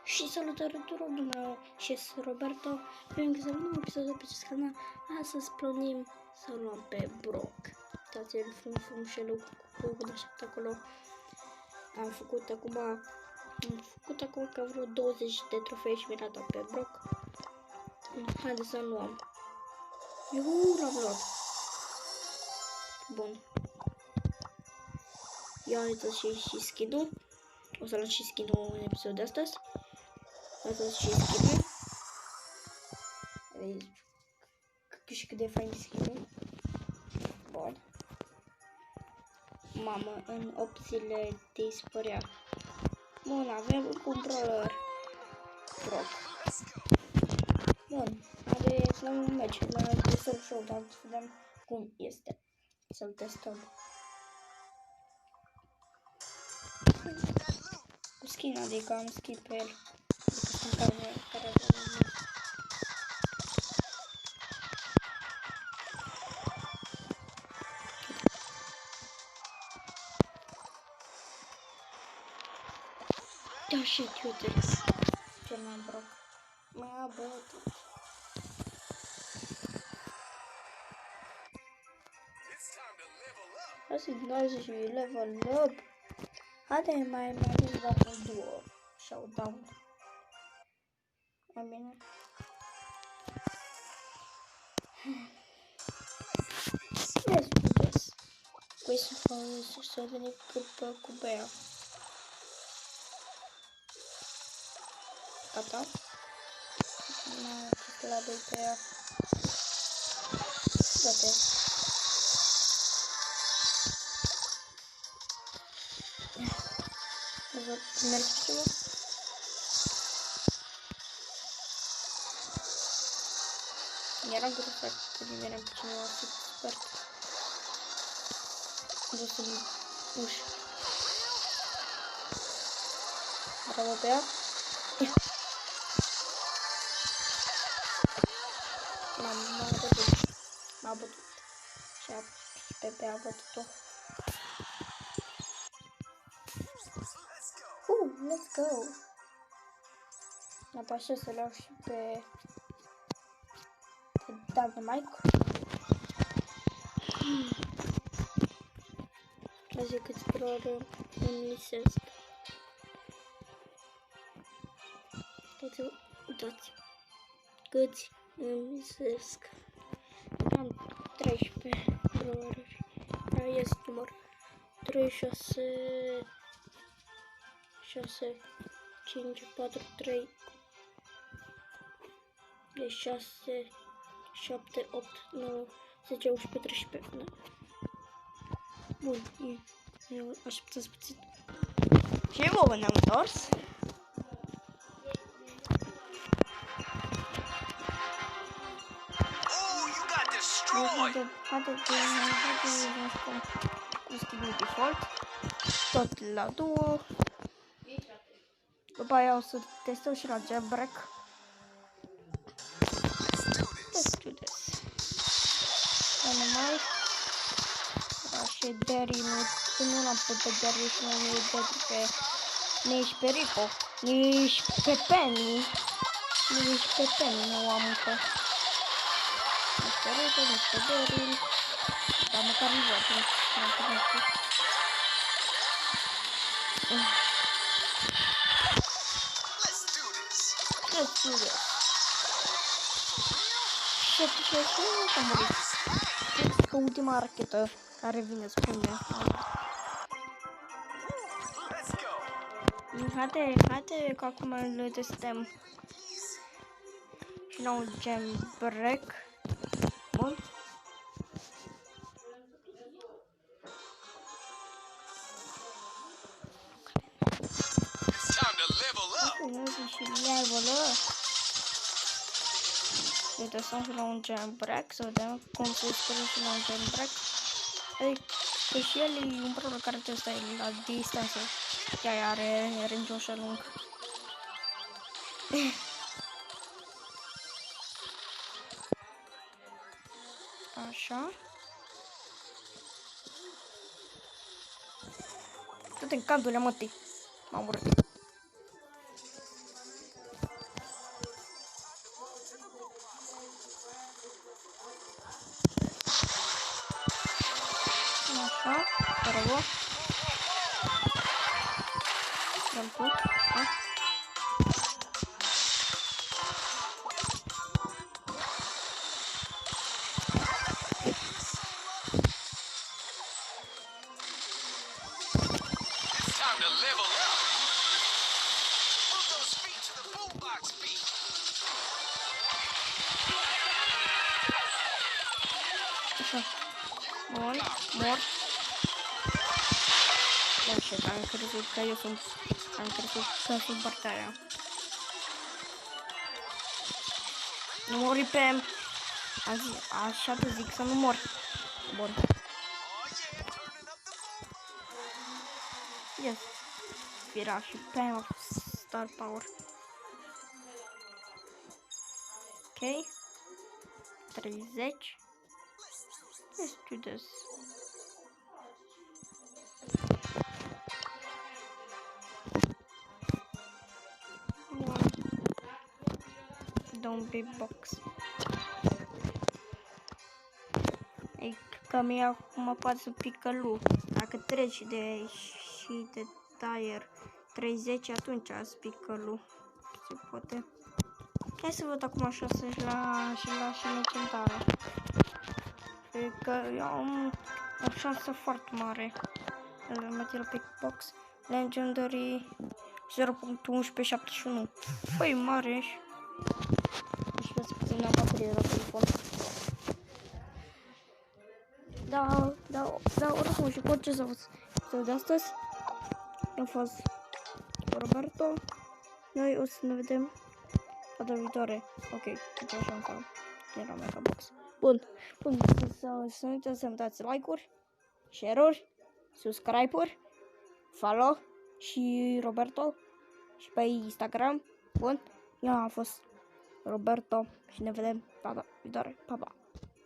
Și salutare tuturor, numele și sunt Roberto. Pentru că să vedem episodul pe acest canal. Astăzi plănim să luăm pe Brock. Uitați-l frumușelul cu aștept acolo. Am făcut acum ca vreo 20 de trofee și mi-a dat pe Brock. Haideți să luăm. L-am luat. Bun. Ia uitați și skin-ul. O să luăm și skin-ul în episodul de astăzi. Uitați și skin-ul. Și cât de fain skin-ul. Bun. Mamă, în opțiile dispărea. Bun, avem un controller. Brock. Bun, are să luăm un match. La testăm showdown, să vedem cum este. Să-l testăm. Cu skin, adică am skin pe el. Adică care avem. Da, shit, uite. Ce m-am Brock. M-a bătut. Asta și level up. Haide mai avem doar un duo. Showdown. Mai bine. Yes. Păi să venim cu Bea. Gata. La de Bea. Gata. Merg pe ceva? Mi-era greu că nimeream pe cineva să sper. Vreau să-l puși. Bravo pe ea. M-a bătut. Și pe a bătut-o. Let's go! Apasă să le-au și pe Dynamite. Azi câți probabil îmi lisesc. Uitați câți îmi lisesc. Am 13 probabil. Da, este număr 36 6, 5, 4, 3, 6, 7, 8, 9, 10, 11, 13. Bun, eu așteptați puțin. Și vouă ne-am întors. Haideți cu skin-ul default. Tot la duo. După aia o să testăm și la jailbreak. Let's do this. Dynamite. Și Derry nu l-am pus pe Derry și nu e Derry pe nici pe Rico, nici pe Penny. Nici pe Penny nu am încă. Nici pe Rico, nici pe Derry. Dar măcar nu vreau să mă întâlnesc. Let's do this. Și nu am murit. Cred că ultima rachetă care vine spune. Haide că acum le testăm. Și la un jailbreak. Bun. Și level up. Să testăm și la un jailbreak, să vedem cum se spune și la un jailbreak. Adică și el e un program care testă la distanță. Chiar are range-ul așa lung. Așa. Tot în candurile mătii. M-am urât. Dăm tot. Da? Așa. Bun, mor. Oh shit, am crezut că eu sunt... Am crezut că sunt partea aia. Nu mori pe... Așa te zic, să nu mor. Bun. Yes. Era și pe Star Power. Ok. 30. Let's do this. Bun. Dă un big box. E că mie acum poate să pică lu. Dacă treci de și de tire 30, atunci ați pică lu. Se poate. Hai să văd acum 6 și la legendară. Că eu am o șansă foarte mare. Îl mete la pick box. Legendary 0.1171. Păi mare. Și vezi puțin la baterie la telefon. Da, oricum și cu orice s-a fost episodul de astăzi. Eu am fost Roberto. Noi o să ne vedem data viitoare. Ok, după așa încă era Mega Box. Bun, să nu uitați să-mi dați like-uri, share-uri, subscribe-uri, follow și Roberto și pe Instagram. Bun, eu am fost Roberto și ne vedem data viitoare. Pa, pa!